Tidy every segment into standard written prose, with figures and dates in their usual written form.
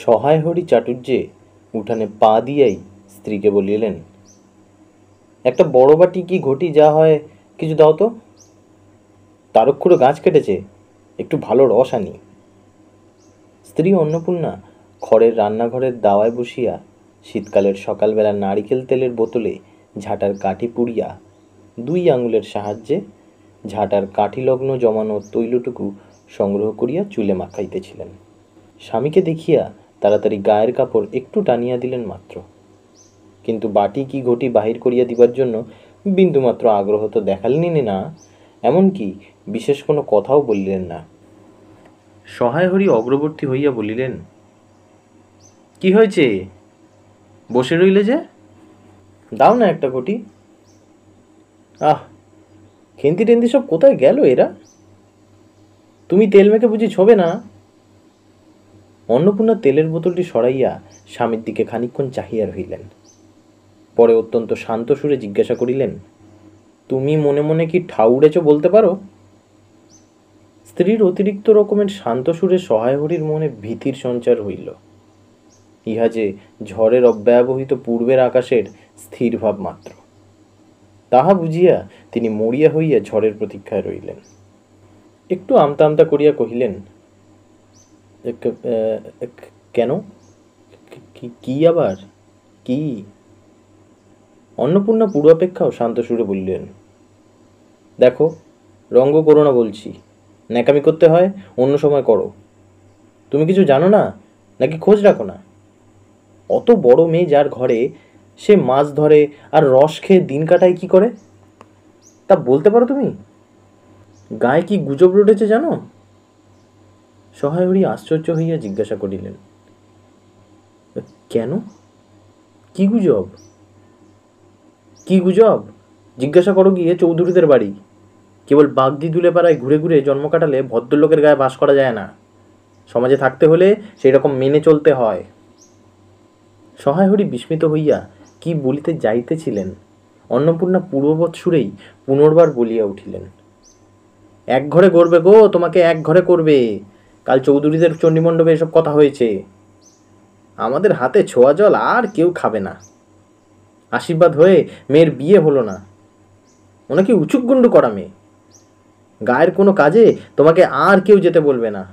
সহায় হরি চাটুর্যে উঠানে পা দিয়াই স্ত্রীকে বলিলেন, একটা বড় বাটি কি ঘটি যা হয় কিছু দাও তো। তারক্ষুড়ো গাছ কেটেছে, একটু ভালো রস আনি। স্ত্রী অন্নপূর্ণা খড়ের রান্নাঘরের দাওয়ায় বসিয়া শীতকালের সকালবেলা নারিকেল তেলের বোতলে ঝাঁটার কাঠি পুড়িয়া 2 আঙুলের সাহায্যে ঝাঁটার কাঠিলগ্ন জমানো তৈলটুকু সংগ্রহ করিয়া চুলে মাখাইতেছিলেন। স্বামীকে দেখিয়া তাড়াতাড়ি গায়ের কাপড় একটু টানিয়া দিলেন মাত্র, কিন্তু বাটি কি ঘটি বাহির করিয়া দিবার জন্য বিন্দুমাত্র আগ্রহ তো দেখালেনই না, এমনকি বিশেষ কোনো কথাও বলিলেন না। সহায় হরি অগ্রবর্তী হইয়া বলিলেন, কি হয়েছে, বসে রইলে যে, দাও না একটা ঘটি। আহ, খেন্তি টেন্তি সব কোথায় গেল এরা? তুমি তেল মেখে বুঝি ছোবে না? অন্নপূর্ণা তেলের বোতলটি সরাইয়া স্বামীর দিকে খানিকক্ষণ চাহিয়া রহিলেন। পরে অত্যন্ত শান্ত সুরে জিজ্ঞাসা করিলেন, তুমি মনে মনে কি ঠাউরেছ বলতে পারো? স্ত্রীর অতিরিক্ত রকমের শান্ত সুরে সহায় হরির মনে ভীতির সঞ্চার হইল। ইহা যে ঝড়ের অব্যবহিত পূর্বের আকাশের স্থির ভাব মাত্র, তাহা বুঝিয়া তিনি মরিয়া হইয়া ঝড়ের প্রতীক্ষায় রইলেন। একটু আমতা আমতা করিয়া কহিলেন, কেন, কি আবার কি? অন্নপূর্ণা পূর্বাপেক্ষাও শান্ত সুরে বললেন, দেখো, রঙ্গ করো না বলছি, ন্যাকামি করতে হয় অন্য সময় করো। তুমি কিছু জানো না, নাকি খোঁজ রাখো না? অত বড় মেয়ে যার ঘরে, সে মাছ ধরে আর রস খেয়ে দিন কাটায় কি করে, তা বলতে পারো তুমি? গায়ে কি গুজব রটেছে জানো? সহায় হরি আশ্চর্য হইয়া জিজ্ঞাসা করিলেন, কেন, কি গুজব? কি গুজব জিজ্ঞাসা করো গিয়ে চৌধুরীদের বাড়ি। কেবল বাগদি দুলে পাড়ায় ঘুরে ঘুরে জন্ম কাটালে ভদ্রলোকের গায়ে বাস করা যায় না। সমাজে থাকতে হলে সেই রকম মেনে চলতে হয়। সহায় হরি বিস্মিত হইয়া কি বলিতে যাইতেছিলেন, অন্নপূর্ণা পূর্ববৎ সুরেই পুনর্বার বলিয়া উঠিলেন, এক ঘরে গড়বে গো, তোমাকে এক ঘরে করবে। কাল চৌধুরীদের চণ্ডীমণ্ডপে এসব কথা হয়েছে। আমাদের হাতে ছোঁয়া জল আর কেউ খাবে না। আশীর্বাদ হয়ে মেয়ের বিয়ে হলো না, ওনাকে উচুকগুন্ডু করা মেয়ে। গায়ের কোনো কাজে তোমাকে আর কেউ যেতে বলবে না।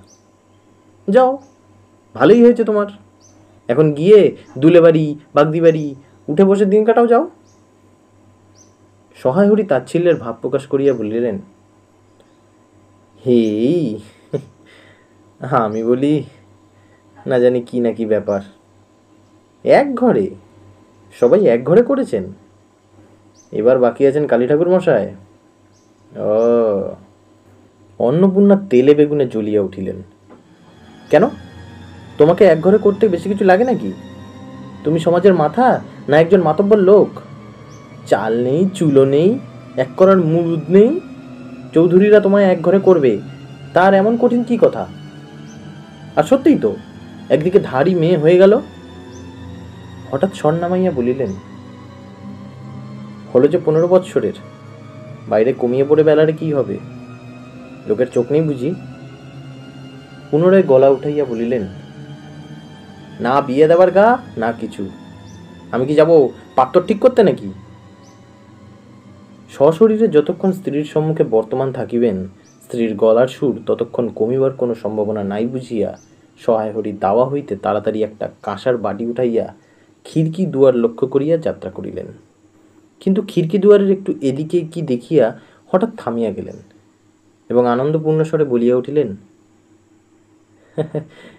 যাও, ভালোই হয়েছে তোমার। এখন গিয়ে দুলে বাড়ি বাগদি বাড়ি উঠে বসে দিন কাটাও যাও। সহায় হরি তাচ্ছিল্যের ভাব প্রকাশ করিয়া বলিলেন, হেই, আমি বলি, না জানি কি না কি ব্যাপার। এক ঘরে, সবাই এক ঘরে করেছেন, এবার বাকি আছেন কালী ঠাকুর মশাই। ও। অন্নপূর্ণা তেলে বেগুনে জ্বলিয়া উঠিলেন, কেন, তোমাকে এক ঘরে করতে বেশি কিছু লাগে নাকি? তুমি সমাজের মাথা না একজন মাতব্বর লোক? চাল নেই, চুলো নেই, এক করার মুরুদ নেই, চৌধুরীরা তোমায় এক ঘরে করবে, তার এমন কঠিন কি কথা? আর সত্যিই তো, একদিকে ধাড়ি মেয়ে হয়ে গেল। হঠাৎ স্বর নামাইয়া বলিলেন, হলো যে 15 বৎসরের, বাইরে কমিয়ে পড়ে বেলারে কি হবে, লোকের চোখ নেই বুঝি? পুনরায় গলা উঠাইয়া বলিলেন, না বিয়ে দেবার গা না কিছু, আমি কি যাব পাত্র ঠিক করতে নাকি? সশরীরে যতক্ষণ স্ত্রীর সম্মুখে বর্তমান থাকিবেন, স্ত্রীর গলার সুর ততক্ষণ কমিবার কোনো সম্ভাবনা নাই বুঝিয়া সহায় হরি দাওয়া হইতে তাড়াতাড়ি একটা কাঁসার বাটি উঠাইয়া খিড়কি দুয়ার লক্ষ্য করিয়া যাত্রা করিলেন। কিন্তু খিড়কি দুয়ারের একটু এদিকে কি দেখিয়া হঠাৎ থামিয়া গেলেন এবং আনন্দপূর্ণ স্বরে বলিয়া উঠিলেন,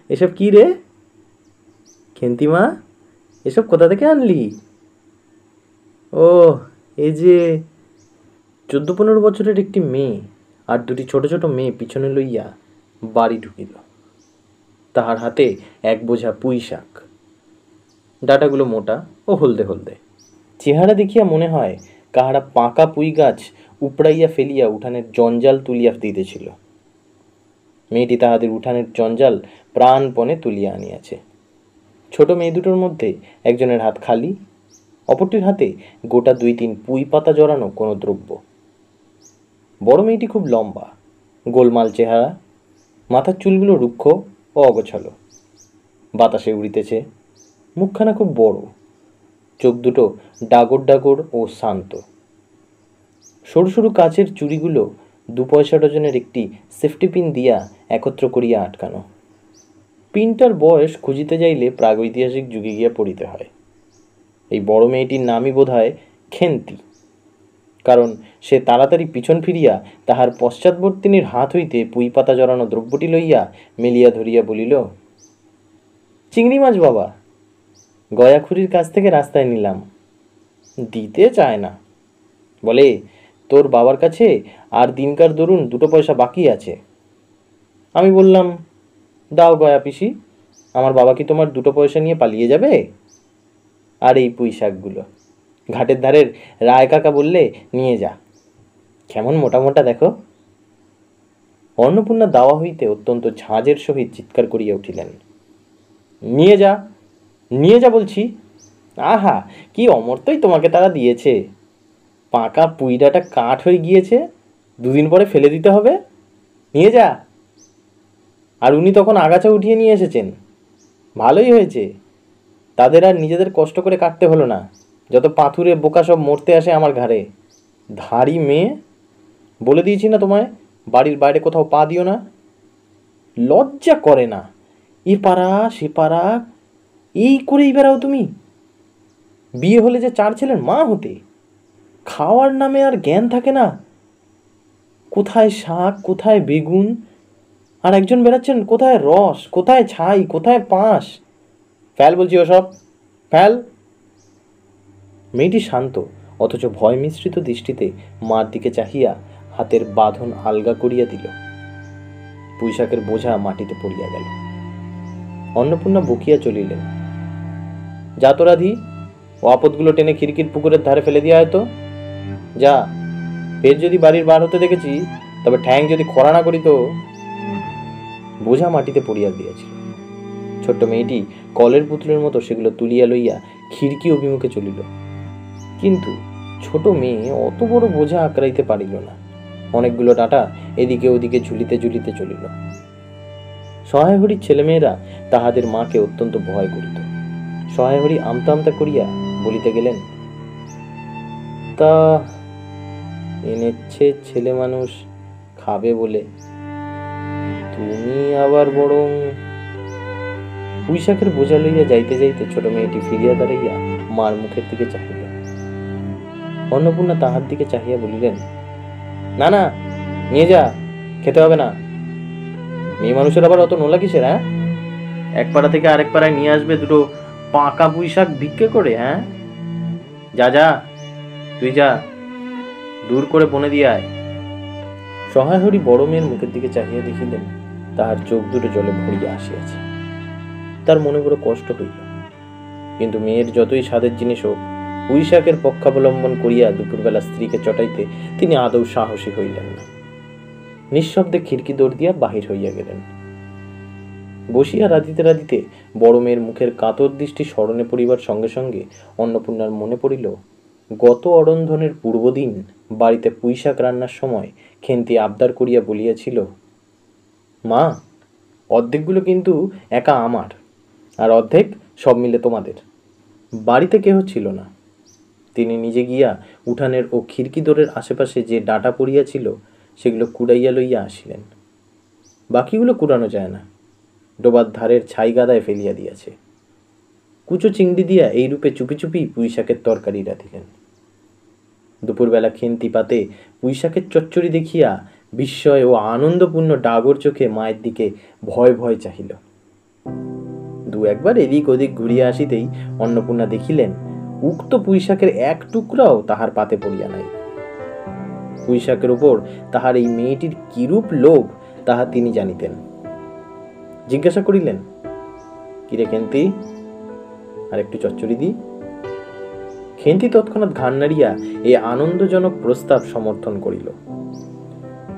এসব কি রে খেন্তিমা, এসব কোথা থেকে আনলি? ও, এই যে 14-15 বছরের একটি মেয়ে আর 2টি ছোট ছোট মেয়ে পিছনে লইয়া বাড়ি ঢুকিল। তাহার হাতে এক বোঝা পুঁই শাক, ডাঁটাগুলো মোটা ও হলদে হলদে। চেহারা দেখিয়া মনে হয় কাহারা পাকা পুঁই গাছ উপড়াইয়া ফেলিয়া উঠানের জঞ্জাল তুলিয়া দিতেছিল। মেয়েটি তাহাদের উঠানের জঞ্জাল প্রাণপণে তুলিয়া আনিয়াছে। ছোট মেয়ে দুটোর মধ্যে একজনের হাত খালি, অপরটির হাতে গোটা 2-3 পুঁই পাতা জড়ানো কোনো দ্রব্য। বড় মেয়েটি খুব লম্বা, গোলমাল চেহারা, মাথার চুলগুলো রুক্ষ ও অগোছালো। বাতাসে উড়িতেছে। মুখখানা খুব বড়, চোখ দুটো ডাগর ডাগর ও শান্ত। সরু সরু কাচের চুড়িগুলো 2 পয়সা ডজনের একটি সেফটি পিন দিয়া একত্র করিয়া আটকানো। পিনটার বয়স খুঁজিতে যাইলে প্রাগৈতিহাসিক যুগে গিয়া পড়িতে হয়। এই বড় মেয়েটির নামই বোধ হয় খেন্তি, কারণ সে তাড়াতাড়ি পিছন ফিরিয়া তাহার পশ্চাৎবর্তিনীর হাত হইতে পুঁই পাতা জড়ানো দ্রব্যটি লইয়া মেলিয়া ধরিয়া বলিল, চিংড়ি মাছ বাবা, গয়াখুরির কাছ থেকে রাস্তায় নিলাম। দিতে চায় না, বলে তোর বাবার কাছে আর দিনকার দরুন 2 পয়সা বাকি আছে। আমি বললাম, দাও গয়া পিসি, আমার বাবা কি তোমার 2 পয়সা নিয়ে পালিয়ে যাবে? আর এই পুঁই শাকগুলো ঘাটের ধারের রায় কাকা বললে, নিয়ে যা, কেমন মোটা মোটা দেখো। অন্নপূর্ণা দাওয়া হইতে অত্যন্ত ঝাঁজের সহিত চিৎকার করিয়া উঠিলেন, নিয়ে যা, নিয়ে যা বলছি। আহা, কি অমর্ত্যই তোমাকে তারা দিয়েছে। পাকা পুইডাটা কাঠ হয়ে গিয়েছে, 2 দিন পরে ফেলে দিতে হবে, নিয়ে যা। আর উনি তখন আগাছা উঠিয়ে নিয়ে এসেছেন, ভালোই হয়েছে, তাদের আর নিজেদের কষ্ট করে কাটতে হলো না। যত পাথুরে বোকা সব মরতে আসে আমার ঘাড়ে। ধাড়ি মেয়ে, বলে দিয়েছি না তোমায়, বাড়ির বাইরে কোথাও পা দিও না। লজ্জা করে না? এ পাড়া সে পাড়া এই করেই বেড়াও তুমি। বিয়ে হলে যে 4 ছেলের মা হতে, খাওয়ার নামে আর জ্ঞান থাকে না। কোথায় শাক, কোথায় বেগুন, আর একজন বেড়াচ্ছেন কোথায় রস, কোথায় ছাই, কোথায় পাঁশ। ফেল বলছি ওসব, ফেল। মেয়েটি শান্ত অথচ ভয় মিশ্রিত দৃষ্টিতে মার দিকে চাহিয়া হাতের বাঁধন আলগা করিয়া দিল। পুঁইশাকের বোঝা মাটিতে পড়িয়া গেল। অন্নপূর্ণা বকিয়া চলিলেন, যা তো রাধি, ও আপদগুলো টেনে খিড়কির পুকুরের ধারে ফেলে দিয়া হয়তো। যা, ফের যদি বাড়ির বার হতে দেখেছি, তবে ঠ্যাং যদি খরা না করি তো। বোঝা মাটিতে পড়িয়া গিয়াছিল। ছোট্ট মেয়েটি কলের পুতুলের মতো সেগুলো তুলিয়া লইয়া খিড়কি অভিমুখে চলিল। কিন্তু ছোট মেয়ে অত বড় বোঝা আঁকড়াইতে পারিল না। অনেকগুলো ডাঁটা এদিকে ওদিকে ঝুলিতে ঝুলিতে চলিল। সহায়হরির ছেলেমেয়েরা তাহাদের মাকে অত্যন্ত ভয় করিত। সহায়হরি আমতা আমতা করিয়া বলিতে গেলেন, তা এনেছে ছেলে মানুষ খাবে বলে, তুমি আবার বরং। পুঁইশাকের বোঝা লইয়া যাইতে যাইতে ছোট মেয়েটি ফিরিয়া দাঁড়াইয়া মার মুখের দিকে চাহিল। অন্নপূর্ণা তাহার দিকে চাহিয়া বলিলেন, না না, নিয়ে যা, খেতে হবে না। মেয়ে মানুষের আবার অত নোলা কিসের? হ্যাঁ, এক পাড়া থেকে আরেক পাড়ায় নিয়ে আসবে 2 পাকা পুঁইশাক ভিক্ষে করে? হ্যাঁ, যা যা, তুই যা, দূর করে বনে দিয়ে আয়। সহায়হরি বড় মেয়ের মুখের দিকে চাহিয়া দেখিলেন তাহার চোখ দুটো জলে ভরিয়া আসিয়াছে। তার মনে বড় কষ্ট হইল। কিন্তু মেয়ের যতই স্বাদের জিনিস হোক, পুঁইশাকের পক্ষাবলম্বন করিয়া দুপুরবেলা স্ত্রীকে চটাইতে তিনি আদৌ সাহসী হইলেন না। নিঃশব্দে খিড়কি দৌড় দিয়া বাহির হইয়া গেলেন। বসিয়া রাঁধিতে রাঁধিতে বড় মেয়ের মুখের কাতর দৃষ্টি স্মরণে পড়িবার সঙ্গে সঙ্গে অন্নপূর্ণার মনে পড়িল, গত অরন্ধনের পূর্বদিন বাড়িতে পুঁইশাক রান্নার সময় খেন্তি আবদার করিয়া বলিয়াছিল, মা, অর্ধেকগুলো কিন্তু একা আমার, আর অর্ধেক সব মিলে তোমাদের। বাড়িতে কেহ ছিল না। তিনি নিজে গিয়া উঠানের ও খিড়কি দোরের আশেপাশে যে ডাঁটা পড়িয়াছিল সেগুলো কুড়াইয়া লইয়া আসিলেন। বাকিগুলো কুড়ানো যায় না, ডোবার ধারের ছাই গাদায় ফেলিয়া দিয়াছে। কুচো চিংড়ি দিয়া এই রূপে চুপি চুপি পুঁইশাকের তরকারি রাঁধিলেন। দুপুরবেলা খেন্তি পাতে পুঁইশাকের চচ্চড়ি দেখিয়া বিস্ময় ও আনন্দপূর্ণ ডাগর চোখে মায়ের দিকে ভয় ভয় চাহিল। 2-1বার এদিক ওদিক ঘুরিয়া আসিতেই অন্নপূর্ণা দেখিলেন উক্ত পুঁইশাকের এক টুকরাও তাহার পাতে পড়িয়া নাই। পুঁইশাকের উপর তাহার এই মেয়েটির কিরূপ লোভ তাহা তিনি জানিতেন। জিজ্ঞাসা করিলেন, কিরে খেন্তি, আর একটু চচ্চড়ি দি? খেন্তি তৎক্ষণাৎ ঘাড় নাড়িয়া এই আনন্দজনক প্রস্তাব সমর্থন করিল।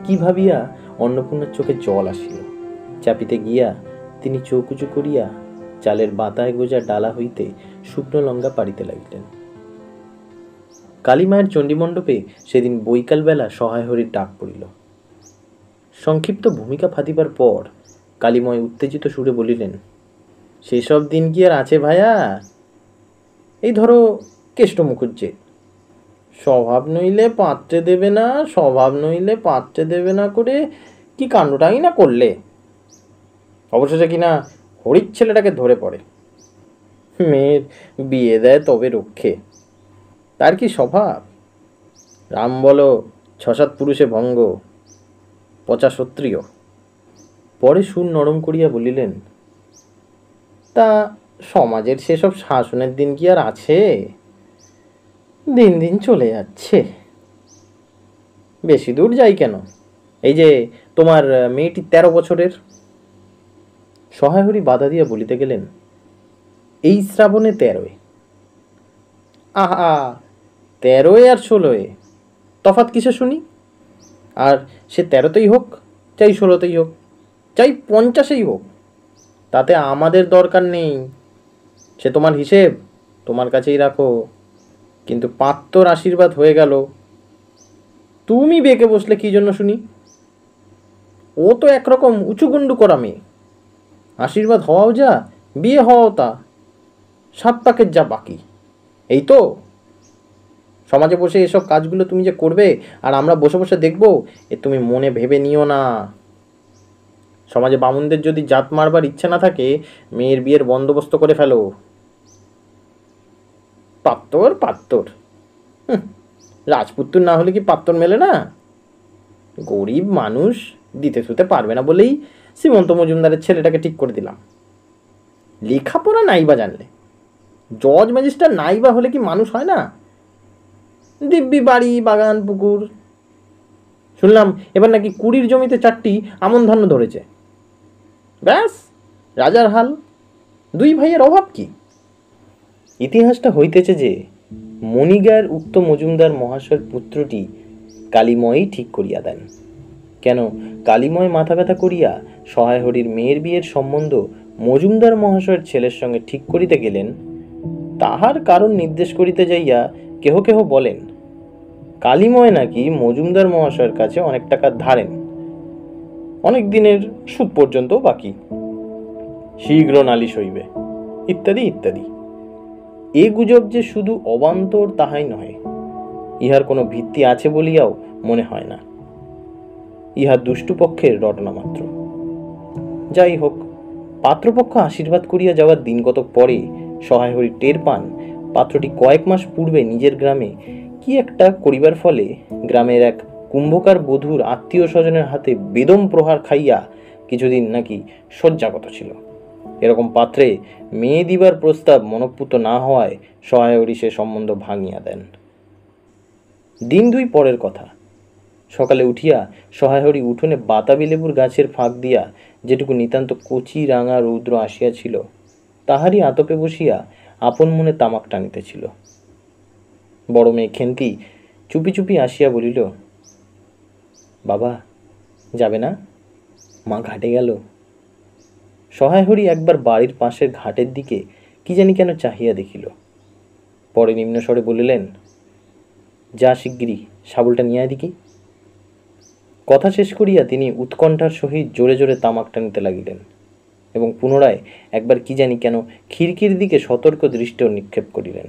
কি ভাবিয়া অন্নপূর্ণার চোখে জল আসিল। চাপিতে গিয়া তিনি চোখ উঁচু করিয়া চালের বাতায় গোজা ডালা হইতে শুকনো লঙ্কা পাড়িতে লাগিলেন। কালীমায়ের চণ্ডীমণ্ডপে সেদিন বৈকালবেলা সহায়হরির ডাক পড়িল। সংক্ষিপ্ত ভূমিকা ফাঁদিবার পর কালীময় উত্তেজিত সুরে বলিলেন, সেসব দিন কি আর আছে ভায়া? এই ধরো কেষ্ট মুখুজ্জে, স্বভাব নইলে পাত্রে দেবে না, স্বভাব নইলে পাত্রে দেবে না করে কি কাণ্ডটাই না করলে। অবশেষে কিনা হরির ছেলেটাকে ধরে পড়ে, মেয়ের বিয়ে দেয় তবে রক্ষে। তার কি স্বভাব! রাম বলো 6-7 পুরুষে ভঙ্গ, পচা ক্ষত্রিয়। পরে সুর নরম করিয়া বলিলেন, তা সমাজের সেসব শাসনের দিন কি আর আছে? দিন দিন চলে যাচ্ছে। বেশি দূর যাই কেন, এই যে তোমার মেয়েটি 13 বছরের। সহায়হরি বাধা দিয়া বলিতে গেলেন, এই শ্রাবণে 13। আহা, 13 আর 16 তফাৎ কিসে শুনি? আর সে 13তেই হোক, চাই 16তেই হোক, চাই 50এই হোক, তাতে আমাদের দরকার নেই। সে তোমার হিসেব তোমার কাছেই রাখো। কিন্তু পাত্তর আশীর্বাদ হয়ে গেল, তুমি বেঁকে বসলে কি জন্য শুনি? ও তো একরকম উঁচুগুন্ডু করা মেয়ে। আশীর্বাদ হওয়াও যা, বিয়ে হওয়াও তা, 7 পাকের যা বাকি। এই তো সমাজে বসে এসব কাজগুলো তুমি যে করবে আর আমরা বসে বসে দেখব, এ তুমি মনে ভেবে নিও না। সমাজে বামুনদের যদি জাত মারবার ইচ্ছে না থাকে, মেয়ের বিয়ের বন্দোবস্ত করে ফেলো। পাত্তর পাত্তর, রাজপুত্র না হলে কি পাত্তর মেলে না? গরিব মানুষ, দিতে শুতে পারবে না বলেই শ্রীমন্ত মজুমদারের ছেলেটাকে ঠিক করে দিলাম। লেখাপড়া নাইবা জানলে, জজ ম্যাজিস্ট্রেট নাইবা হলে কি মানুষ হয় না? দিব্যি বাড়ি, বাগান, পুকুর। শুনলাম এবার নাকি 20 জমিতে 4টি আমন ধান্য ধরেছে। ব্যাস রাজার হাল। 2 ভাইয়ের অভাব কি? ইতিহাসটা হইতেছে যে মণিগার উক্ত মজুমদার মহাশয়ের পুত্রটি কালীময়ই ঠিক করিয়া দেন। কেন কালীময় মাথা ব্যথা করিয়া সহায়হরির মেয়ের বিয়ের সম্বন্ধ মজুমদার মহাশয়ের ছেলের সঙ্গে ঠিক করিতে গেলেন, তাহার কারণ নির্দেশ করিতে যাইয়া কেহ কেহ বলেন, কালীময় নাকি মজুমদার মহাশয়ের কাছে অনেক টাকা ধারেন, অনেক দিনের সুদ পর্যন্ত বাকি, শীঘ্র নালিশ হইবে, ইত্যাদি ইত্যাদি। এ গুজব যে শুধু অবান্তর তাহাই নহে, ইহার কোনো ভিত্তি আছে বলিয়াও মনে হয় না। ইহা দুষ্টু পক্ষের রটনা মাত্র। যাই হোক, পাত্রপক্ষ আশীর্বাদ করিয়া যাওয়ার দিন কতক পরে সহায়হরি টের পান পাত্রটি কয়েক মাস পূর্বে নিজের গ্রামে কি একটা করিবার ফলে গ্রামের এক কুম্ভকার বধূর আত্মীয় স্বজনের হাতে বেদম প্রহার খাইয়া কিছুদিন নাকি শয্যাগত ছিল। এরকম পাত্রে মেয়ে দিবার প্রস্তাব মনঃপূত না হওয়ায় সহায়হরি সে সম্বন্ধ ভাঙিয়া দেন। দিন 2 পরের কথা। সকালে উঠিয়া সহায়হরি উঠোনে বাতাবি লেবুর গাছের ফাঁক দিয়া যেটুকু নিতান্ত কচি রাঙা রৌদ্র আসিয়াছিল, তাহারই আতপে বসিয়া আপন মনে তামাক টানিতেছিল। বড় মেয়ে খেন্তি চুপি চুপি আসিয়া বলিল, বাবা যাবে না? মা ঘাটে গেল। সহায়হরি একবার বাড়ির পাশের ঘাটের দিকে কি জানি কেন চাহিয়া দেখিল। পরে নিম্নস্বরে বলিলেন, যা শিগগিরি শাবলটা নিয়ে আয় দেখি। কথা শেষ করিয়া তিনি উৎকণ্ঠার সহিত জোরে জোরে তামাক টানিতে লাগিলেন এবং পুনরায় একবার কি জানি কেন খিড়কির দিকে সতর্ক দৃষ্টিও নিক্ষেপ করিলেন।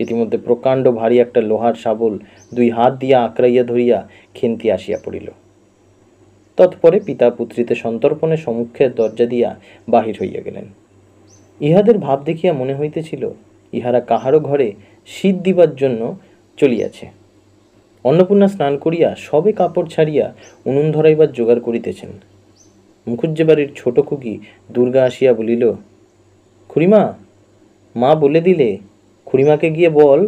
ইতিমধ্যে প্রকাণ্ড ভারী একটা লোহার শাবল 2 হাত দিয়া আঁকড়াইয়া ধরিয়া খেন্তি আসিয়া পড়িল। তৎপরে পিতা পুত্রীতে সন্তর্পণে সম্মুখের দরজা দিয়া বাহির হইয়া গেলেন। ইহাদের ভাব দেখিয়া মনে হইতেছিল ইহারা কাহারও ঘরে শীত দিবার জন্য চলিয়াছে। অন্নপূর্ণা স্নান করিয়া সবে কাপড় ছাড়িয়া উনুন ধরাইবার জোগাড় করিতেছেন। মুখুজ্জে বাড়ির ছোট খুকি দুর্গা আসিয়া বলিল, খুড়িমা, মা বলে দিলে খুড়িমাকে গিয়ে বল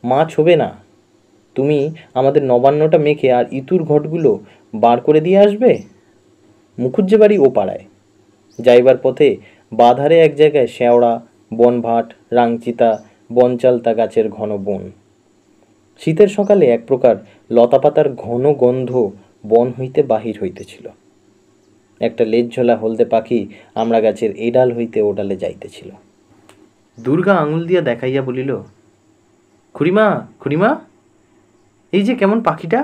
মা ছোবে না, তুমি আমাদের নবান্নটা মেখে আর ইতুর ঘটগুলো বার করে দিয়ে আসবে। মুখুজ্জে বাড়ি ও পাড়ায়। যাইবার পথে বাধারে এক জায়গায় শেওড়া, বনভাট, রাংচিতা, বনচালতা গাছের ঘন বন। শীতের সকালে এক প্রকার লতাপাতার ঘন গন্ধ বন হইতে বাহির হইতেছিল। একটা লেজঝোলা হলদে পাখি আমড়া গাছের এই ডাল হইতে ও ডালে যাইতেছিল। দুর্গা আঙুল দিয়া দেখাইয়া বলিল, খুড়িমা, খুড়িমা, এই যে কেমন পাখিটা।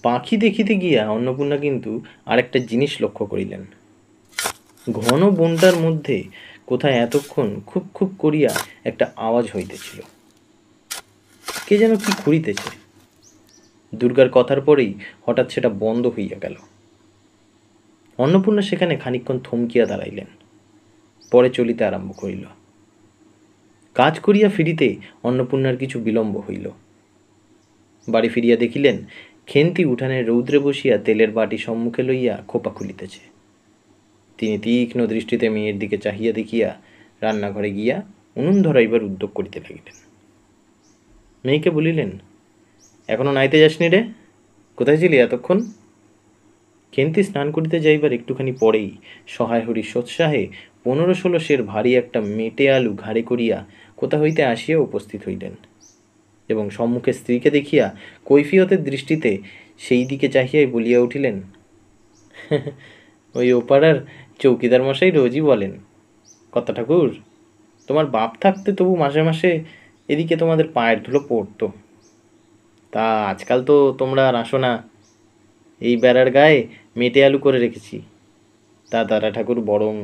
পাখি দেখিতে গিয়া অন্নপূর্ণা কিন্তু আরেকটা জিনিস লক্ষ্য করিলেন। ঘন বনটার মধ্যে কোথায় এতক্ষণ খুব খুব করিয়া একটা আওয়াজ হইতেছিল। কে যেন কি খুঁড়িতেছে। দুর্গার কথার পরেই হঠাৎ সেটা বন্ধ হইয়া গেল। অন্নপূর্ণা সেখানে খানিকক্ষণ থমকিয়া দাঁড়াইলেন, পরে চলিতে আরম্ভ করিল। কাজ করিয়া ফিরিতে অন্নপূর্ণার কিছু বিলম্ব হইল। বাড়ি ফিরিয়া দেখিলেন খেন্তি উঠানের রৌদ্রে বসিয়া তেলের বাটি সম্মুখে লইয়া খোপা খুলিতেছে। তিনি তীক্ষ্ণ দৃষ্টিতে মেয়ের দিকে চাহিয়া দেখিয়া রান্নাঘরে গিয়া উনুন ধরাইবার উদ্যোগ করিতে লাগিলেন। মেয়েকে বলিলেন, এখনো নাইতে যাসনি রে? কোথায় ছিলি এতক্ষণ? খেন্তি স্নান করিতে যাইবার একটুখানি পরেই সহায় হরি সোৎসাহে 15-16 সের ভারী একটা মেটে আলু ঘাড়ে করিয়া কোথা হইতে আসিয়া উপস্থিত হইলেন এবং সম্মুখে স্ত্রীকে দেখিয়া কৈফিয়তের দৃষ্টিতে সেই দিকে চাহিয়াই বলিয়া উঠিলেন, ওই ওপাড়ার চৌকিদার মশাই রোজই বলেন, কর্তা ঠাকুর, তোমার বাপ থাকতে তবু মাসে মাসে এদিকে তোমাদের পায়ের ধুলো পড়তো। তা আজকাল তো তোমরা আর আসো না। এই বেড়ার গায়ে মেটে আলু করে রেখেছি, তা তারা ঠাকুর বরং।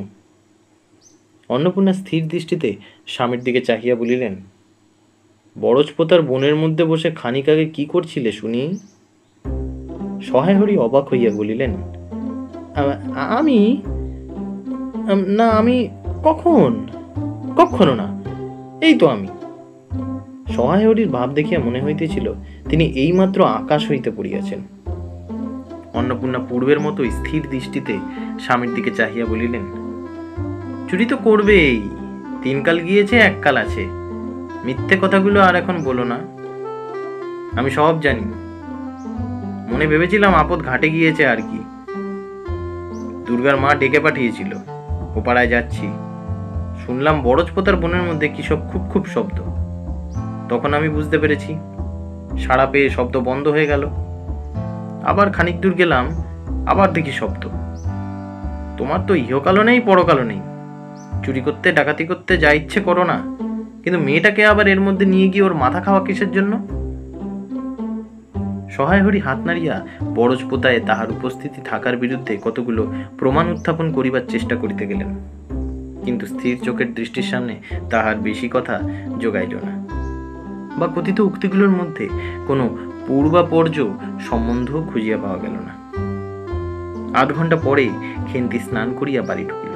অন্নপূর্ণা স্থির দৃষ্টিতে স্বামীর দিকে চাহিয়া বলিলেন, বরজপোতার বনের মধ্যে বসে খানিক আগে কি করছিলে শুনি? সহায় হরি অবাক হইয়া বলিলেন, আমি না, আমি কখনো না, এই তো আমি। সহায় হরির ভাব দেখিয়া মনে হইতেছিল তিনি এইমাত্র আকাশ হইতে পড়িয়াছেন। অন্নপূর্ণা পূর্বের মতো স্থির দৃষ্টিতে স্বামীর দিকে চাহিয়া বলিলেন, চুরি তো করবেই, 3 কাল গিয়েছে 1 কাল আছে, মিথ্যে কথাগুলো আর এখন বলো না। আমি সব জানি, মনে ভেবেছিলাম আপদ ঘাটে গিয়েছে আর কি। দুর্গার মা ডেকে পাঠিয়েছিল, ও পাড়ায় যাচ্ছি। শুনলাম বরজপোতার বনের মধ্যে কি সব খুব খুব শব্দ। তখন আমি বুঝতে পেরেছি, সাড়া পেয়ে শব্দ বন্ধ হয়ে গেল। আবার খানিক দূর গেলাম, আবার দেখি শব্দ। তোমার তো ইহকালও নেই পরকালও নেই, চুরি করতে ডাকাতি করতে যা ইচ্ছে করো না, কিন্তু মেয়েটাকে আবার এর মধ্যে নিয়ে গিয়ে ওর মাথা খাওয়া কিসের জন্য? সহায় হরি হাত নাড়িয়া বরজপোতায় তাহার উপস্থিতি থাকার বিরুদ্ধে কতগুলো প্রমাণ উত্থাপন করিবার চেষ্টা করিতে গেলেন, কিন্তু স্থির চোখের দৃষ্টির সামনে তাহার বেশি কথা জোগাইল না, বা কথিত উক্তিগুলোর মধ্যে কোনো পূর্বাপর্য সম্বন্ধ খুঁজিয়া পাওয়া গেল না। 8 ঘন্টা পরে খেন্তি স্নান করিয়া বাড়ি ঢুকিল।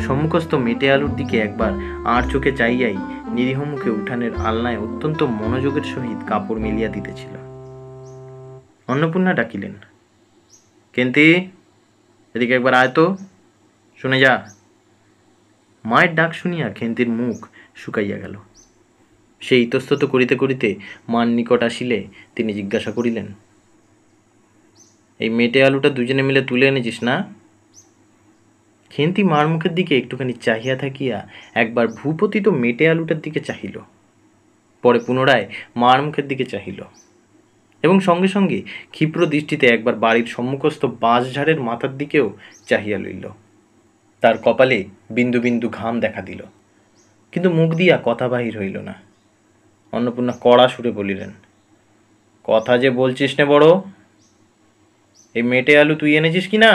সম্মুখস্থ মেটে আলুর দিকে একবার আর চোখে চাইয়াই নিরীহ মুখে উঠানের আলনায় অত্যন্ত মনোযোগের সহিত কাপড় মিলিয়া দিতেছিল। অন্নপূর্ণা ডাকিলেন, খেন্তি, এদিকে একবার আয় তো, শুনে যা। মায়ের ডাক শুনিয়া খেন্তির মুখ শুকাইয়া গেল। সে ইতস্তত করিতে করিতে মার নিকট আসিলে তিনি জিজ্ঞাসা করিলেন, এই মেটে আলুটা দুজনে মিলে তুলে এনেছিস না? খেন্তি মার মুখের দিকে একটুখানি চাহিয়া থাকিয়া একবার ভূপতিত মেটে আলুটার দিকে চাহিল, পরে পুনরায় মার মুখের দিকে চাহিল এবং সঙ্গে সঙ্গে ক্ষিপ্র দৃষ্টিতে একবার বাড়ির সম্মুখস্থ বাঁশঝাড়ের মাথার দিকেও চাহিয়া লইল। তার কপালে বিন্দু বিন্দু ঘাম দেখা দিল, কিন্তু মুখ দিয়া কথা বাহির হইল না। অন্নপূর্ণা কড়া সুরে বলিলেন, কথা যে বলছিস নে বড়, এই মেটে আলু তুই এনেছিস কি না?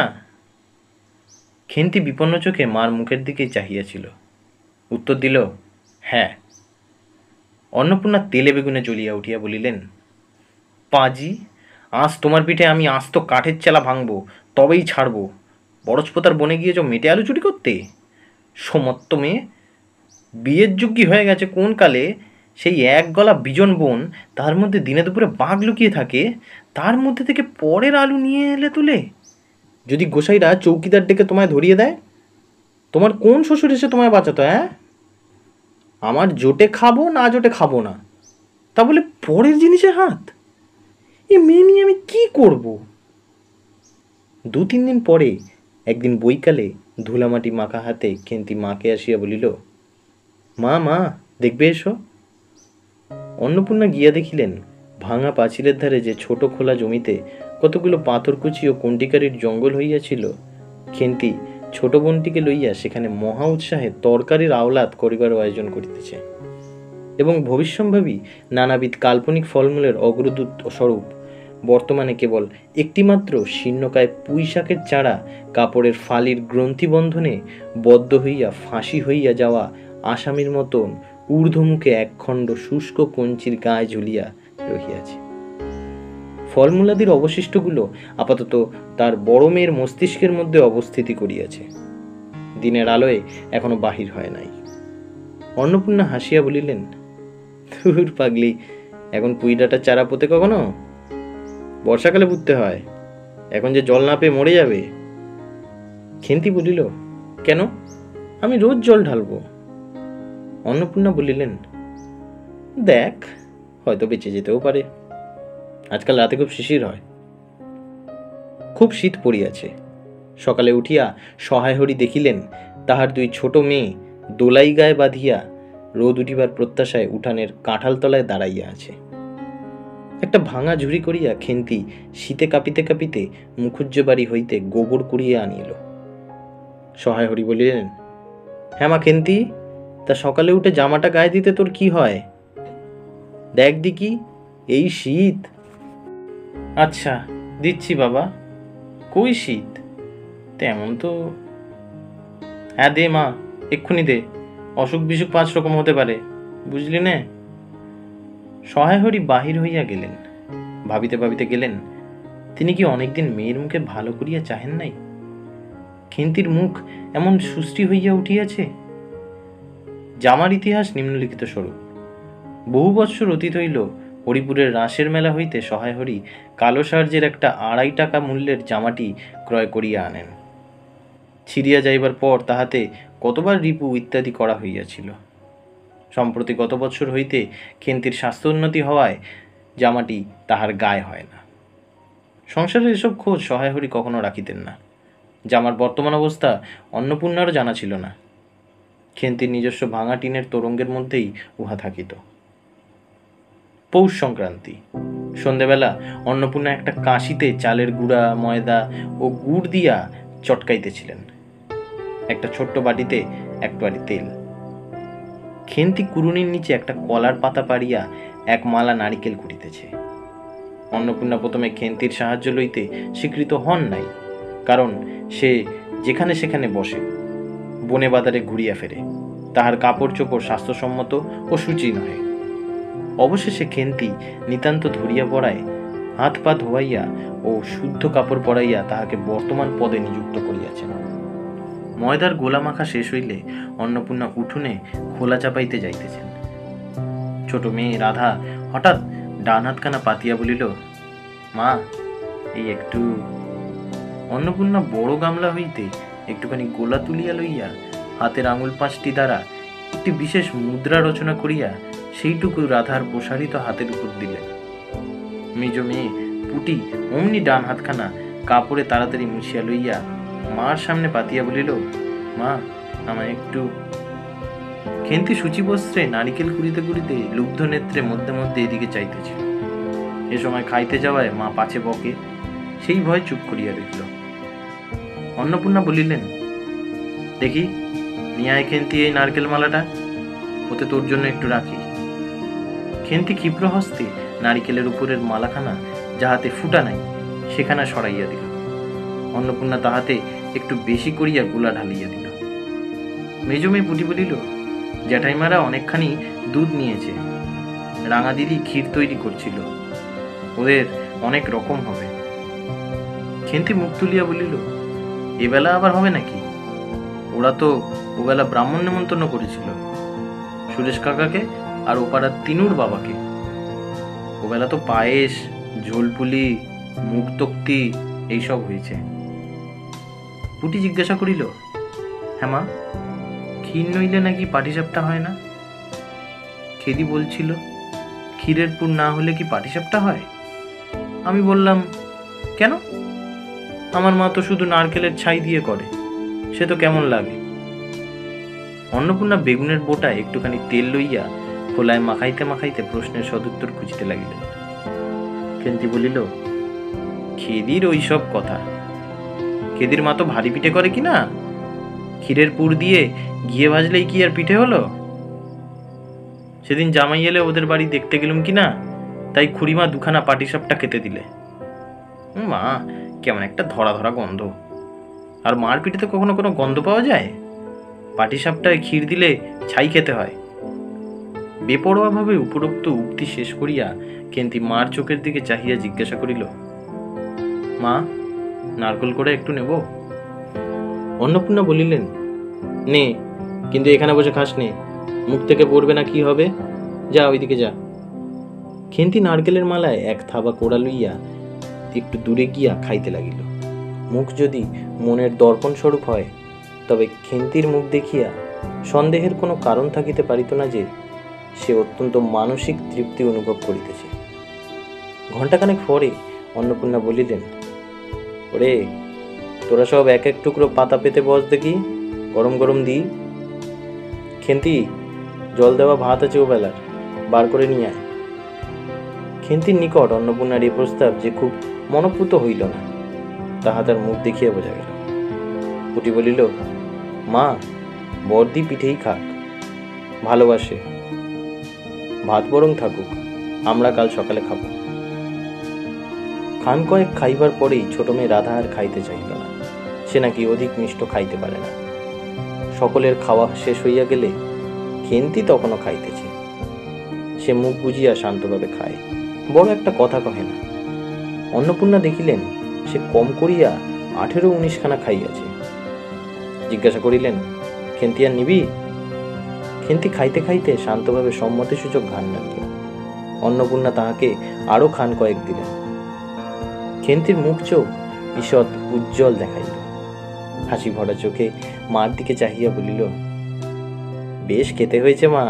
খেন্তি বিপন্ন চোখে মার মুখের দিকেই চাহিয়াছিল। উত্তর দিল, হ্যাঁ। অন্নপূর্ণা তেলে বেগুনে জ্বলিয়া উঠিয়া বলিলেন, পাজি, আজ তোমার পিঠে আমি আস্ত কাঠের চেলা ভাঙবো, তবেই ছাড়বো। বরজপোতার বনে গিয়েছ মেটে আলু চুরি করতে? সমত্ত মেয়ে, বিয়ের যোগ্যী হয়ে গেছে কোন কালে, সেই এক গলা বিজন বোন, তার মধ্যে দিনে দুপুরে বাঘ লুকিয়ে থাকে, তার মধ্যে থেকে পরের আলু নিয়ে এলে তুলে। যদি গোসাইরা চৌকিদার ডেকে তোমায় ধরিয়ে দেয়, তোমার কোন শ্বশুর এসে তোমায় বাঁচাতো? হ্যাঁ, আমার জোটে খাবো না জোটে খাবো না, তা বলে পরের জিনিসে হাত? এ মেয়ে নিয়ে আমি কি করব? 2-3 দিন পরে একদিন বৈকালে ধুলামাটি মাখা হাতে খেন্তি মাকে আসিয়া বলিল, মা, দেখবে এসো। অন্নপূর্ণা গিয়া দেখিলেন ভাঙা পাঁচিলের ধারে যে ছোট খোলা জমিতে কতগুলো পাথরকুচি ও কণ্টিকারির জঙ্গল হইয়াছিল, খেন্তি ছোট বোনটিকে লইয়া সেখানে মহা উৎসাহে তরকারির আওলাদ করিবার আয়োজন করিতেছে এবং ভবিষ্যম্ভাবী নানাবিধ কাল্পনিক ফলমূলের অগ্রদূত স্বরূপ বর্তমানে কেবল একটিমাত্র শীর্ণকায় পুঁই শাকের চারা কাপড়ের ফালির গ্রন্থিবন্ধনে বদ্ধ হইয়া ফাঁসি হইয়া যাওয়া আসামির মতন ঊর্ধ্বমুখে একখণ্ড শুষ্ক কঞ্চির গায়ে ঝুলিয়া রহিয়াছে। ফলমূলাদির অবশিষ্টগুলো আপাতত তার বড় মেয়ের মস্তিষ্কের মধ্যে অবস্থিতি করিয়াছে, দিনের আলোয় এখনো বাহির হয় নাই। অন্নপূর্ণা হাসিয়া বলিলেন, ধুর পাগলি, এখন পুঁই ডাঁটার চারা পোতে কখনো? বর্ষাকালে পুঁততে হয়, এখন যে জল না পেয়ে মরে যাবে। খেন্তি বলিল, কেন? আমি রোজ জল ঢালবো। অন্নপূর্ণা বলিলেন, দেখ, হয়তো বেঁচে যেতেও পারে। আজকাল রাতে খুব শিশির হয়। খুব শীত পড়িয়াছে। সকালে উঠিয়া সহায়হরি দেখিলেন তাহার দুই ছোট মেয়ে দোলাই গায়ে বাঁধিয়া রোদ উঠিবার প্রত্যাশায় উঠানের কাঁঠাল তলায় দাঁড়াইয়া আছে। একটা ভাঙা ঝুড়ি করিয়া খেন্তি শীতে কাঁপিতে কাঁপিতে মুখুজ্জ বাড়ি হইতে গোবর কুড়িয়ে আনিল। সহায়হরি বলিলেন, হ্যাঁ মা খেন্তি, তা সকালে উঠে জামাটা গায়ে দিতে তোর কি হয়? দেখ দিকি, এই শীত। আচ্ছা দিচ্ছি বাবা। কই শীত? তেমন তো। হ্যাঁ দে মা, এক্ষুনি দে, অসুখ বিসুখ 5 রকম হতে পারে, বুঝলি নে। সহায়হরি বাহির হইয়া গেলেন। ভাবিতে ভাবিতে গেলেন, তিনি কি অনেকদিন মেয়ের মুখে ভালো করিয়া চাহেন নাই? খেন্তির মুখ এমন সুষ্টি হইয়া উঠিয়াছে। জামার ইতিহাস নিম্নলিখিত স্বরূপ। বহু বৎসর অতীত হইল হরিপুরের রাসের মেলা হইতে সহায়হরি কালো সার্জের একটা 2.5 টাকা মূল্যের জামাটি ক্রয় করিয়া আনেন। ছিঁড়িয়া যাইবার পর তাহাতে কতবার রিপু ইত্যাদি করা হইয়াছিল। সম্প্রতি গত বৎসর হইতে খেন্তির স্বাস্থ্য উন্নতি হওয়ায় জামাটি তাহার গায়ে হয় না। সংসারের এসব খোঁজ সহায়হরি কখনো রাখিতেন না। জামার বর্তমান অবস্থা অন্নপূর্ণারও জানা ছিল না। খেন্তির নিজস্ব ভাঙা টিনের তোরঙ্গের মধ্যেই উহা থাকিত। পৌষ সংক্রান্তি সন্ধ্যেবেলা অন্নপূর্ণা একটা কাশিতে চালের গুঁড়া, ময়দা ও গুড় দিয়া চটকাইতেছিলেন। একটা ছোট্ট বাটিতে 1 বাটি তেল। খেন্তি কুরুনির নিচে একটা কলার পাতা পাড়িয়া 1 মালা নারিকেল কুটিতেছে। অন্নপূর্ণা প্রথমে খেন্তির সাহায্য লইতে স্বীকৃত হন নাই, কারণ সে যেখানে সেখানে বসে, বনে বাজারে ঘুরিয়া ফেরে, তাহার কাপড় চোপড় স্বাস্থ্যসম্মত ও সূচি নহে। অবশেষে খেন্তি নিতান্ত ধরিয়া পড়ায় হাত পা ধোয়াইয়া ও শুদ্ধ কাপড় পরাইয়া তাহাকে বর্তমান পদে নিযুক্ত করিয়াছেন। ময়দার গোলা মাখা শেষ হইলে অন্নপূর্ণা উঠোনে খোলা চাপাইতে যাইতেছেন। ছোট মেয়ে রাধা হঠাৎ ডান হাতখানা পাতিয়া বলিল, মা, এই একটু। অন্নপূর্ণা বড় গামলা হইতে একটুখানি গোলা তুলিয়া লইয়া হাতের আঙুল 5টি দ্বারা একটি বিশেষ মুদ্রা রচনা করিয়া সেইটুকু রাধার প্রসারিত হাতের উপর দিলেন। মেজ মেয়ে পুটি অমনি ডান হাতখানা কাপড়ে তাড়াতাড়ি মুছিয়া লইয়া মার সামনে পাতিয়া বলিল, মা, আমায় একটু। খেন্তি সূচিবস্ত্রে নারিকেল কুড়িতে কুড়িতে লুব্ধ নেত্রে মধ্যে মধ্যে এদিকে চাইতেছিল। এ সময় খাইতে যাওয়ায় মা পাছে বকে, সেই ভয় চুপ করিয়া রইল। অন্নপূর্ণা বলিলেন, দেখি নিয়ে আয় খেন্তি এই নারকেল মালাটা, ওতে তোর জন্য একটু রাখি। খেন্তি ক্ষিপ্র হস্তে নারিকেলের উপরের মালাখানা যাহাতে ফুটা নাই সেখানা সরাইয়া দিল। অন্নপূর্ণা তাহাতে একটু বেশি করিয়া গুলা ঢালিয়া দিল। মেজ মেয়ে পুটি বলিল, জ্যাঠাইমারা অনেকখানি দুধ নিয়েছে, রাঙা দিদি ক্ষীর তৈরি করছিল, ওদের অনেক রকম হবে। খেন্তি মুখ তুলিয়া বলিল, এবেলা আবার হবে নাকি? ওরা তো ওবেলা ব্রাহ্মণ নেমন্তন্ন করেছিল, সুরেশ কাকাকে আর ওপাড়ার তিনুর বাবাকে। ওবেলা তো পায়েস, ঝোলপুলি, মুখ তক্তি এইসব হয়েছে। পুটি জিজ্ঞাসা করিল, হ্যাঁ মা, ক্ষীর নইলে নাকি পাটিসাপটা হয় না? খেদি বলছিল, ক্ষীরের পুর না হলে কি পাটিসাপটা হয়? আমি বললাম, কেন? আমার মা তো শুধু নারকেলের ছাই দিয়ে করে, সে তো কেমন লাগে। অন্নপূর্ণা বেগুনের বোটায় একটুখানি তেল লইয়া খোলায় মাখাইতে মাখাইতে প্রশ্নের সদুত্তর খুঁজিতে লাগিলেন। খেন্তি বলিল, খেদির ওই সব কথা। খেদির মা তো ভারী পিঠে করে কিনা? ক্ষীরের পুর দিয়ে ঘিয়ে ভাজলেই কি আর পিঠে হলো? সেদিন জামাই এলে ওদের বাড়ি দেখতে গেলুম কিনা, তাই খুড়িমা 2খানা পাটিসাপটা খেতে দিলে। মা, কেমন একটা ধরা ধরা গন্ধ। আর মার পিঠেতে কখনো কোনো গন্ধ পাওয়া যায়? পাটিসাপটায় ক্ষীর দিলে ছাই খেতে হয়। বেপরোয়াভাবে উপরোক্ত উক্তি শেষ করিয়া কেন্তি মার চোখের দিকে চাহিয়া জিজ্ঞাসা করিল, মা, নারকোল করে একটু নেব? অন্নপূর্ণা বলিলেন, নে, কিন্তু এখানে বসে খাস নে, মুখ থেকে পড়বে না কি হবে? যা, ওইদিকে যা। খেন্তি নারকেলের মালায় এক থাবা কোড়া লইয়া একটু দূরে গিয়া খাইতে লাগিল। মুখ যদি মনের দর্পণ স্বরূপ হয়, তবে খেন্তির মুখ দেখিয়া সন্দেহের কোনো কারণ থাকিতে পারিত না যে সে অত্যন্ত মানসিক তৃপ্তি অনুভব করিতেছে। ঘণ্টাখানেক পরে অন্নপূর্ণা বলিলেন, ওরে, তোরা সব এক এক টুকরো পাতা পেতে বস দেখি, গরম গরম দিই। খেন্তি, জল দেওয়া ভাত আছে ও বেলার, বার করে নিয়ে আয়। খেন্তির নিকট অন্নপূর্ণার এই প্রস্তাব যে খুব মনঃপূত হইল না, তাহা তার মুখ দেখিয়া বোঝা গেল। পুটি বলিল, মা, বর্দি পিঠেই খাক, ভালোবাসে, ভাত বরং থাকুক, আমরা কাল সকালে খাবো। খান কয়েক খাইবার পরেই ছোট মেয়ে রাধা আর খাইতে চাইল না। সে নাকি অধিক মিষ্ট খাইতে পারে না। সকলের খাওয়া শেষ হইয়া গেলে খেন্তি তখনও খাইতেছে। সে মুখ বুঝিয়া শান্তভাবে খায়, বড় একটা কথা কহে না। অন্নপূর্ণা দেখিলেন সে কম করিয়া 18-19 খানা খাইয়াছে। জিজ্ঞাসা করিলেন, খেন্তি আর নিবি? খেন্তি খাইতে খাইতে শান্তভাবে সম্মতিসূচক ঘান নাড়িল। অন্নপূর্ণা তাহাকে আরো খান কয়েক দিলেন। খেন্তির মুখ চোখ ঈষৎ উজ্জ্বল দেখাইল। হাসি ভরা চোখে মার দিকে চাহিয়া বলিল, বেশ খেতে হয়েছে মা,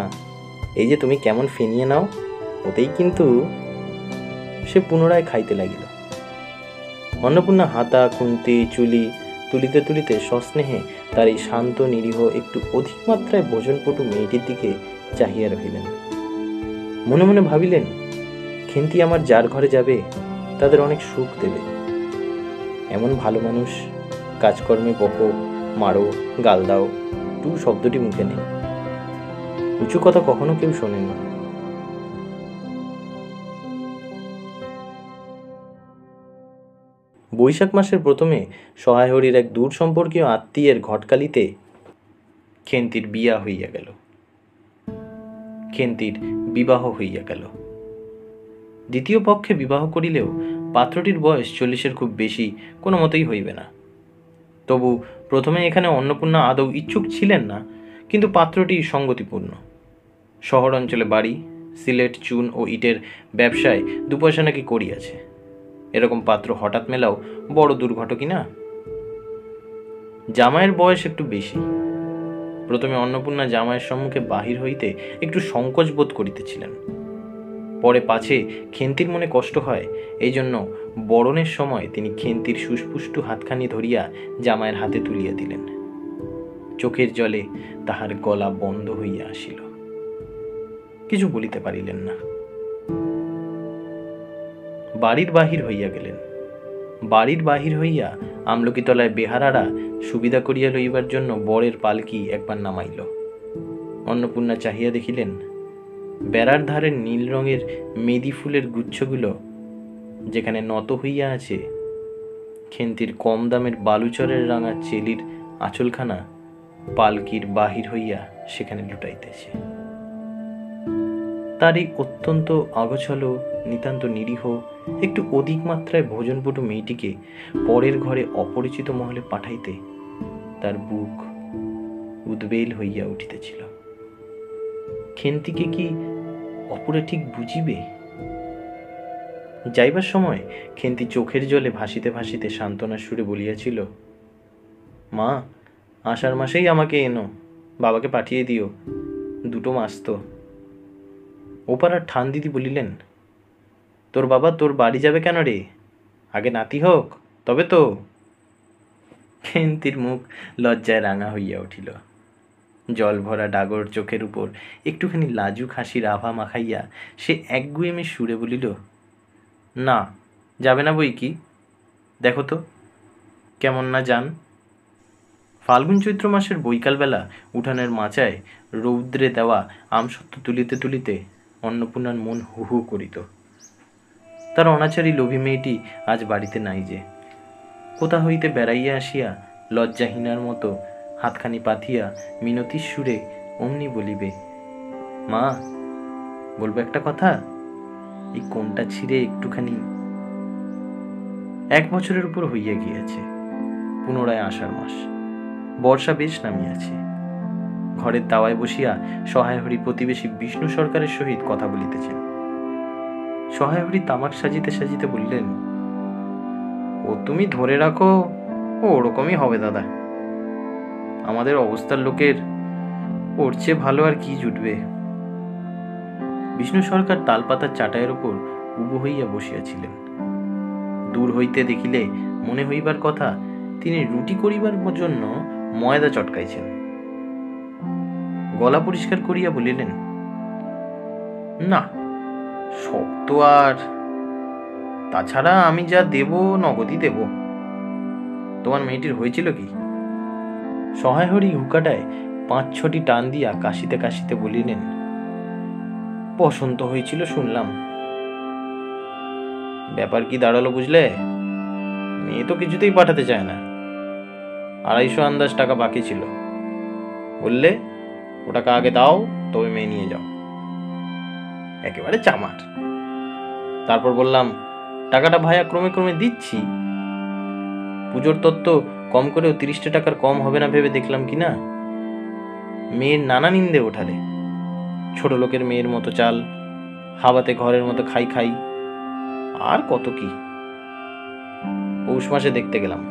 এই যে তুমি কেমন ফিনিয়ে নাও, ওতেই কিন্তু। সে পুনরায় খাইতে লাগিল। অন্নপূর্ণা হাতা, খুন্তি, চুলি তুলিতে তুলিতে সস্নেহে তার এই শান্ত, নিরীহ, একটু অধিক মাত্রায় ভোজনপটু মেয়েটির দিকে চাহিয়া রহিলেন। মনে মনে ভাবিলেন, খেন্তি আমার যার ঘরে যাবে তাদের অনেক সুখ দেবে। এমন ভালো মানুষ, কাজকর্মে বকো, মারো, গাল দাও, টু শব্দটি মুখে নেই। উঁচু কথা কখনো কেউ শোনেনি। বৈশাখ মাসের প্রথমে সহায়হরির এক দূর সম্পর্কীয় আত্মীয়ের ঘটকালিতে খেন্তির বিয়া হইয়া গেল। খেন্তির বিবাহ হইয়া গেল। দ্বিতীয় পক্ষে বিবাহ করিলেও পাত্রটির বয়স 40-এর খুব বেশি কোনো মতেই হইবে না। তবু প্রথমে এখানে অন্নপূর্ণা আদৌ ইচ্ছুক ছিলেন না, কিন্তু পাত্রটি সঙ্গতিপূর্ণ। শহর অঞ্চলে বাড়ি, সিলেট চুন ও ইটের ব্যবসায় 2 পয়সা নাকি করিয়াছে। এরকম পাত্র হঠাৎ মেলাও বড় দুর্ঘটনা না। জামাইয়ের বয়স একটু বেশি। প্রথমে অন্নপূর্ণা জামাইয়ের সম্মুখে বাহির হইতে একটু সংকোচ বোধ করিতেছিলেন। পরে পাছে খেন্তির মনে কষ্ট হয়, এই জন্য বরণের সময় তিনি খেন্তির সুস্পুষ্টু হাতখানি ধরিয়া জামাইয়ের হাতে তুলিয়া দিলেন। চোখের জলে তাহার গলা বন্ধ হইয়া আসিল। কিছু বলিতে পারিলেন না। বাড়ির বাহির হইয়া গেলেন। বাড়ির বাহির হইয়া আমলকিতলায় বেহারারা সুবিধা করিয়া লইবার জন্য বরের পালকি একবার নামাইল। অন্নপূর্ণা চাহিয়া দেখিলেন, বেড়ার ধারের নীল রঙের মেদি ফুলের গুচ্ছগুলো যেখানে নত হইয়া আছে, খেন্তির কম দামের বালুচরের রাঙা চেলির আঁচলখানা পালকির বাহির হইয়া সেখানে লুটাইতেছে। তার এই অত্যন্ত অগোছল, নিতান্ত নিরীহ, একটু অধিক মাত্রায় ভোজনপটু মেয়েটিকে পরের ঘরে অপরিচিত মহলে পাঠাইতে তার বুক উদ্বেল হইয়া উঠিতেছিল। খেন্তিকে কি অপরে ঠিক বুঝিবে? যাইবার সময় খেন্তি চোখের জলে ভাসিতে ভাসিতে সান্ত্বনার সুরে বলিয়াছিল, মা, আষাঢ় মাসেই আমাকে এনো, বাবাকে পাঠিয়ে দিও, 2 মাস তো। ওপাড়ার ঠান দিদি বলিলেন, তোর বাবা তোর বাড়ি যাবে কেন রে? আগে নাতি হোক তবে তো। খেন্তির মুখ লজ্জায় রাঙা হইয়া উঠিল। জল ভরা ডাগর চোখের উপর একটুখানি লাজুক হাসির আভা মাখাইয়া সে একগুয়েমে সুরে বলিল, না, যাবে না বই কি, দেখো তো কেমন না যান। ফাল্গুন চৈত্র মাসের বৈকালবেলা উঠানের মাচায় রৌদ্রে দেওয়া আমসত্ত্ব তুলিতে তুলিতে অন্নপূর্ণার মন হু হু করিত। তার অনাচারী লোভী মেয়েটি আজ বাড়িতে নাই যে। কোথা হইতে বেড়াইয়া আসিয়া লজ্জাহীনার মতো হাতখানি পাতিয়া মিনতির সুরে অমনি বলিবে, মা বলবো একটা কথা, এই কোনটা ছিঁড়ে একটুখানি। 1 বছরের উপর হইয়া গিয়াছে। পুনরায় আষাঢ় মাস, বর্ষা বেশ নামিয়াছে। ঘরের দাওয়ায় বসিয়া সহায়হরি প্রতিবেশী বিষ্ণু সরকারের সহিত কথা বলিতেছেন। সহায়হরি তামাক সাজিতে সাজিতে বললেন, ও তুমি ধরে রাখো, ও ওরকমই হবে দাদা। আমাদের অবস্থার লোকের ওর চেয়ে ভালো আর কি জুটবে। বিষ্ণু সরকার তালপাতার চাটাইয়ের উপর উবু হইয়া বসিয়াছিলেন। দূর হইতে দেখিলে মনে হইবার কথা তিনি রুটি করিবার জন্য ময়দা চটকাইছেন। গলা পরিষ্কার করিয়া বলিলেন, না সব তো আর, তাছাড়া আমি যা দেব নগদই দেব। তোমার মেয়েটির হয়েছিল কি? সহায়হরি হুকাটায় 5-6টি টান দিয়া কাশিতে কাশিতে বলিলেন, বসন্ত হয়েছিল শুনলাম। ব্যাপার কি দাঁড়ালো বুঝলে? মেয়ে তো কিছুতেই পাঠাতে চায় না। 250 আন্দাজ টাকা বাকি ছিল, বললে ও টাকা আগে দাও তবে মেয়ে নিয়ে যাও। একেবারে চামার। তারপর বললাম, টাকাটা ভাইয়া ক্রমে ক্রমে দিচ্ছি। পুজোর তত্ত্ব কম করেও 30টা টাকার কম হবে না ভেবে দেখলাম কিনা। মেয়ের নানা নিন্দে ওঠালে। ছোট লোকের মেয়ের মতো চাল, হাবাতে ঘরের মতো খাই খাই, আর কত কি। পৌষ মাসে দেখতে গেলাম,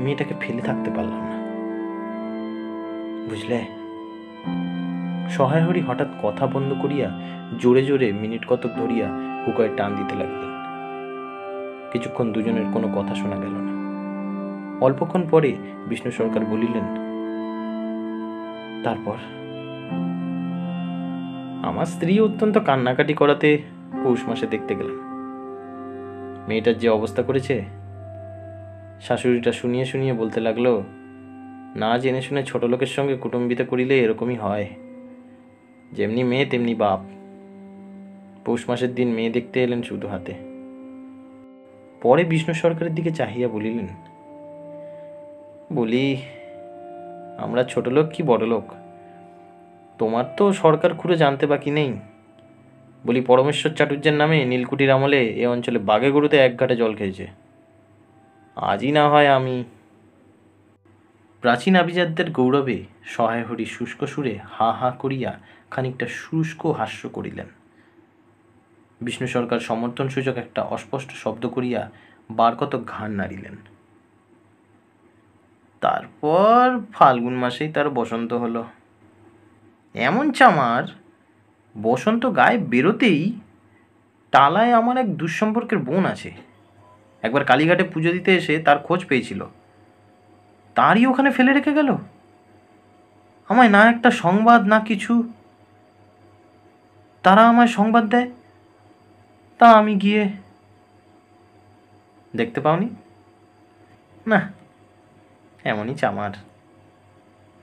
মেয়েটাকে ফেলে থাকতে পারলাম না, বুঝলে। সহায়হরি হঠাৎ কথা বন্ধ করিয়া জোরে জোরে মিনিট কতক ধরিয়া হুকায় টান দিতে লাগলেন। কিছুক্ষণ দুজনের কোনো কথা শোনা গেল না। অল্পক্ষণ পরে বিষ্ণু সরকার বলিলেন, তারপর আমার স্ত্রী অত্যন্ত কান্নাকাটি করাতে পৌষ মাসে দেখতে গেলাম। মেয়েটার যে অবস্থা করেছে, শাশুড়িটা শুনিয়ে শুনিয়ে বলতে লাগলো, না জেনে শুনে ছোট লোকের সঙ্গে কুটুম্বিতা করিলে এরকমই হয়, যেমনি মেয়ে তেমনি বাপ। পৌষ মাসের দিন মেয়ে দেখতে এলেন শুধু হাতে। পরে বিষ্ণু সরকারের দিকে চাহিয়া বলিলেন, বলি আমরা ছোট লোক কি বড় লোক, তোমার তো সরকার খুঁড়ে জানতে বাকি নেই। বলি পরমেশ্বর চাটুর্যের নামে নীলকুঠির আমলে এ অঞ্চলে বাঘে গরুতে 1 ঘাটে জল খেয়েছে। আজই না হয় আমি। প্রাচীন আভিজাতদের গৌরবে সহায়হরি শুষ্ক সুরে হা হা করিয়া খানিকটা শুষ্ক হাস্য করিলেন। বিষ্ণু সরকার সমর্থন সূচক একটা অস্পষ্ট শব্দ করিয়া বার কতক ঘাড় নাড়িলেন। তারপর ফাল্গুন মাসেই তার বসন্ত হলো। এমন চামার, বসন্ত গায়ে বেরোতেই টালায় আমার এক দুঃসম্পর্কের বোন আছে, একবার কালীঘাটে পুজো দিতে এসে তার খোঁজ পেয়েছিল, তারই ওখানে ফেলে রেখে গেল। আমায় না একটা সংবাদ না কিছু। তারা আমায় সংবাদ দেয়, তা আমি গিয়ে, দেখতে পাওনি? না, এমনই চামার।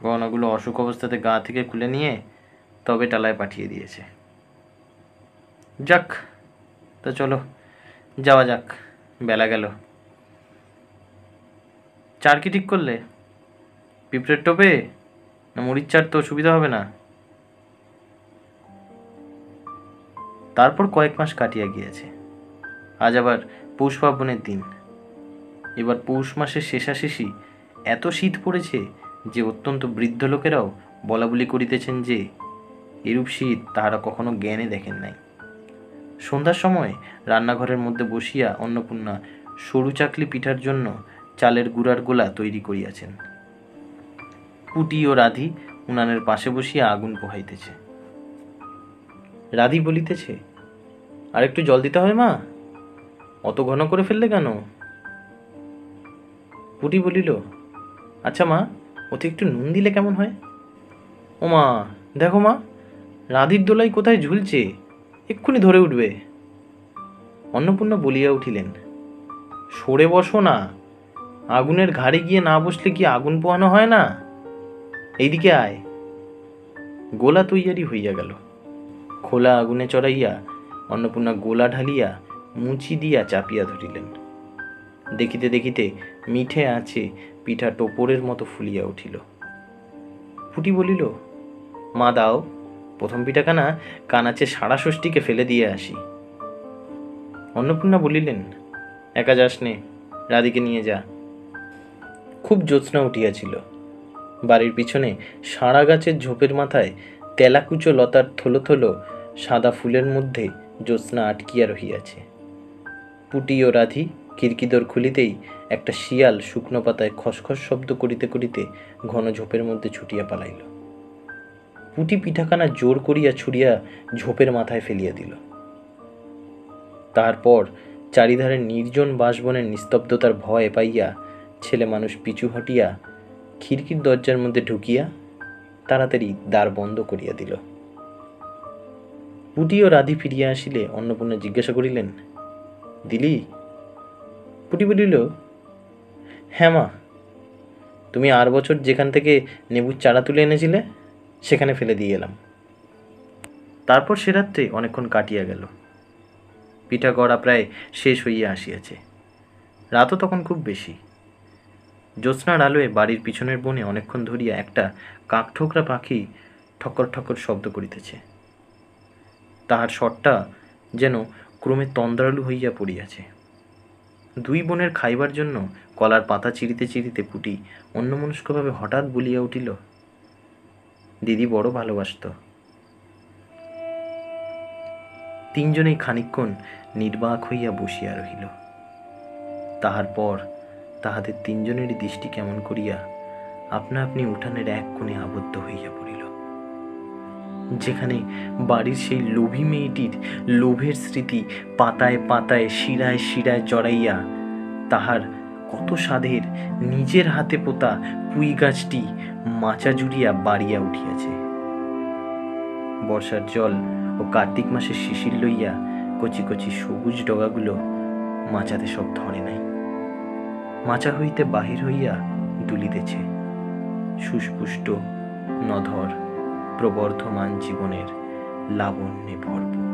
গহনাগুলো অসুখ অবস্থাতে গা থেকে খুলে নিয়ে তবে টালায় পাঠিয়ে দিয়েছে। যাক, তা চলো যাওয়া যাক, বেলা গেল। চার কি ঠিক করলে? পিঁপড়ের টোপে না মুড়ির চার? তো সুবিধা হবে না। তারপর কয়েক মাস কাটিয়া গিয়েছে। আজ আবার পৌষ পার্বণের দিন। এবার পৌষ মাসের শেষাশেষি এত শীত পড়েছে যে অত্যন্ত বৃদ্ধ লোকেরাও বলা বলি করিতেছেন যে এরূপ শীত তাহারা কখনো জ্ঞানে দেখেন নাই। সন্ধ্যার সময় রান্নাঘরের মধ্যে বসিয়া অন্নপূর্ণা সরু চাকলি পিঠার জন্য চালের গুঁড়ার গোলা তৈরি করিয়াছেন। পুটি ও রাধি উনানের পাশে বসিয়া আগুন পোহাইতেছে। রাধি বলিতেছে, আর একটু জল দিতে হবে মা, অত ঘন করে ফেললে কেন? পুটি বলিল, আচ্ছা মা, ওতে একটু নুন দিলে কেমন হয়? ও মা, দেখো মা, রাধির দোলাই কোথায় ঝুলছে, এক্ষুনি ধরে উঠবে। অন্নপূর্ণা বলিয়া উঠিলেন, সরে বসো না, আগুনের ঘাড়ে গিয়ে না বসলে কি আগুন পোহানো হয় না? এইদিকে আয়। গোলা তৈয়ারি হইয়া গেল। খোলা আগুনে চড়াইয়া অন্নপূর্ণা গোলা ঢালিয়া মুচি দিয়া চাপিয়া ধরিলেন। দেখিতে দেখিতে মিঠে আছে পিঠা টোপরের মতো ফুলিয়া উঠিল। পুটি বলিল, মা দাও, প্রথম পিঠাখানা কানাচে সারা ষষ্ঠীকে ফেলে দিয়ে আসি। অন্নপূর্ণা বলিলেন, একা যাস নে, রাধিকে নিয়ে যা। খুব জ্যোৎস্না উঠিয়াছিল। বাড়ির পিছনে সারা গাছের ঝোপের মাথায় তেলাকুচো লতার থলো থলো সাদা ফুলের মধ্যে জ্যোৎস্না আটকিয়া রহিয়াছে। পুটি ও রাধি খিড়কিদর খুলিতেই একটা শিয়াল শুকনো পাতায় খসখস শব্দ করিতে করিতে ঘন ঝোপের মধ্যে ছুটিয়া পালাইল। পুটি পিঠাখানা জোর করিয়া ছুড়িয়া ঝোপের মাথায় ফেলিয়া দিল। তারপর চারিধারে নির্জন বাঁশবনের নিস্তব্ধতার ভয় পাইয়া ছেলে মানুষ পিছু হটিয়া খিড়কির দরজার মধ্যে ঢুকিয়া তাড়াতাড়ি দ্বার বন্ধ করিয়া দিল। পুটি ও রাধি ফিরিয়া আসিলে অন্নপূর্ণা জিজ্ঞাসা করিলেন, দিলি? পুটি বলিল, হ্যাঁ মা, তুমি আর বছর যেখান থেকে নেবুর চারা তুলে এনেছিলে সেখানে ফেলে দিয়ে এলাম। তারপর সে রাত্রে অনেকক্ষণ কাটিয়া গেল। পিঠা গড়া প্রায় শেষ হইয়া আসিয়াছে। রাতও তখন খুব বেশি। জ্যোৎস্নার আলোয় বাড়ির পিছনের বনে অনেকক্ষণ ধরিয়া একটা কাকঠোকরা পাখি ঠকর ঠকর শব্দ করিতেছে। তাহার স্বরটা যেন ক্রমে তন্দ্রালু হইয়া পড়িয়াছে। দুই বোনের খাইবার জন্য কলার পাতা চিরিতে চিরিতে পুটি অন্যমনস্কভাবে হঠাৎ বলিয়া উঠিল, দিদি বড় ভালোবাসত। তিনজনেই খানিকক্ষণ নির্বাক হইয়া বসিয়া রহিল। তাহার পর তাহাদের তিনজনেরই দৃষ্টি কেমন করিয়া আপনা আপনি উঠানের এক কোণে আবদ্ধ হইয়া পড়িল, যেখানে বাড়ির সেই লোভী মেয়েটির লোভের স্মৃতি পাতায় পাতায় শিরায় শিরায় জড়াইয়া তাহার কত স্বাদের নিজের হাতে পোতা পুঁই গাছটি মাচা জুড়িয়া বাড়িয়া উঠিয়াছে। বর্ষার জল ও কার্তিক মাসের শিশির লইয়া কচি কচি সবুজ ডগাগুলো মাচাতে সব ধরে নাই, মাচা হইতে বাহির হইয়া দুলিতেছে সুস্পুষ্ট নধর প্রবর্ধমান জীবনের লাবণ্যে ভরপুর।